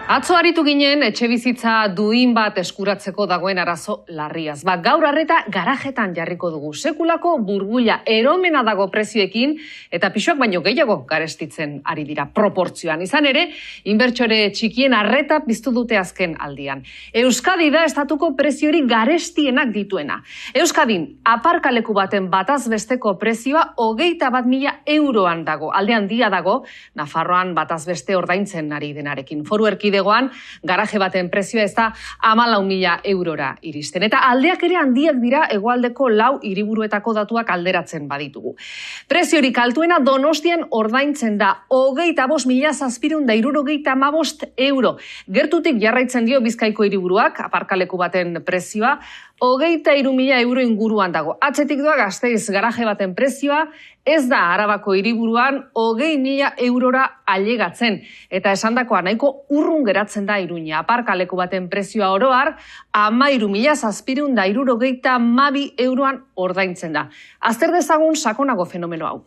Atzo aritu ginen etxebizitza duin bat eskuratzeko dagoen arazo larriaz. Gaur arreta garajetan jarriko dugu. Sekulako burbuila eromena dago prezioekin eta pisuak baino gehiago garestitzen ari dira proportzioan. Izan ere, inbertsore txikien arreta piztu dute azken aldian. Euskadi da estatuko preziori garestienak dituena. Euskadin aparkaleku baten bataz besteko prezioa 21.000 euroan dago. Alde handia dago, Nafarroan bataz beste ordaintzen ari denarekin. Foru erkidegoan garaje baten prezioa ez da 14.000 eurora iristen. Eta aldeak ere handiak dira hegoaldeko 4 hiriburuetako datuak alderatzen baditugu. Preziorik altuena Donostian ordaintzen da 25.775 euro. Gertutik jarraitzen dio Bizkaiko hiriburuak, aparkaleku baten prezioa 23.000 euro inguruan dago. Atzetik doa Gasteiz garaje baten prezioa ez da Arabako hiriburuan 20.000 eurora ailegatzen. Eta esandakoa nahiko urrun geratzen da Iruña. Aparkaleku baten prezioa oroar 13.772 euroan ordaintzen da. Azter dezagun sakonago fenomeno hau.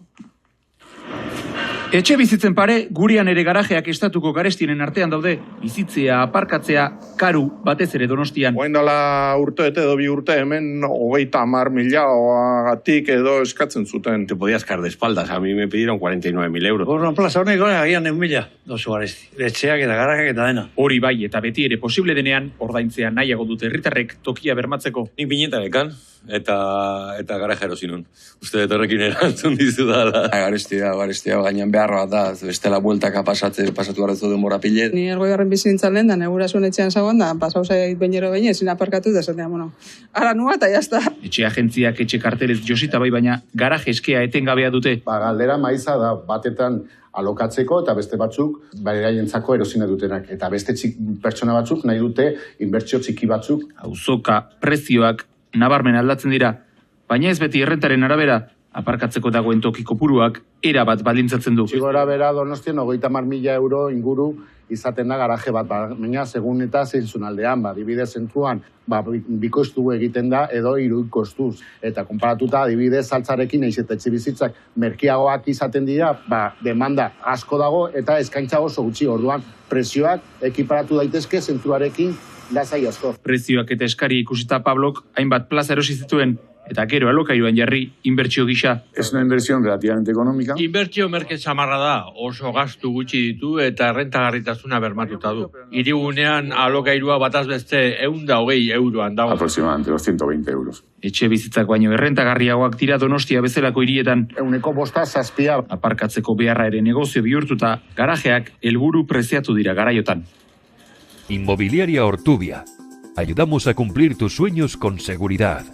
Etxe bizitzen pare, gurean ere garajeak estatuko garestien artean daude, bizitzea, aparkatzea, karu, batez ere Donostian. Oain dela urte edo 2 urte hemen 30.000 edo eskatzen zuten. Te podías caer de espaldas, a mí me pidieron 49.000 euros. Borroan plaza honek agian 1.000 dozu garesti. Etxeak eta garajeak eta dena. Hori bai, eta beti ere posible denean, ordaintzea nahiago dute herritarrek tokia bermatzeko. Nik binetarekan, eta garaja erosinun. Uste dut horrekin erantzun dizu dala. Garestia, gainean beharra bat da, bestela bueltaka pasatu garrezu denbora pile. Ni ergoigarren bizintzan lehen da, negurasun etxean zagoen da, pasau zait bainero baina ezin aparkatu da, zatea, ara nua eta jazta. Etxe agentziak etxe kartelez josita bai, baina garaje eskea etengabea dute. Galdera maiza da, batetan alokatzeko eta beste batzuk gaientzako erosina dutenak. Eta beste pertsona batzuk nahi dute inbertsio txiki batzuk. Auzoka, prezioak, nabarmen aldatzen dira, baina ez beti errentaren arabera, aparkatzeko dagoen toki kopuruak erabat baldintzatzen du. Txigora bera Donostian 30.000 euro inguru izaten da garaje bat, baina segun eta zeintzun aldean, adibidez zentruan, bikoiztu egiten da edo 3 kostuz. Eta konparatuta adibidez saltzarekin eiz eta etxe bizitzak merkiagoak izaten dira, demanda asko dago eta eskaintza oso gutxi, orduan prezioak ekiparatu daitezke zentruarekin lasai asko. Prezioak eta eskari ikusita Pablok hainbat plaza erosi zituen, eta gero alokairuan jarri inbertsio gisa. Es una inversión relativamente económica. Inbertsio merke samarra da, oso gastu gutxi ditu eta errentagarritasuna bermatuta du. Hirigunean alokairua bataz beste 120 euroan dago. Aproximadamente los 120 euros. Etxe bizitzak baino errentagarriagoak dira Donostia bezalako hirietan. 1.7 Aparkatzeko beharra ere negozio bihurtuta, garajeak helburu preziatu dira garaiotan. Inmobiliaria Ortubia. Ayudamos a cumplir tus sueños con seguridad.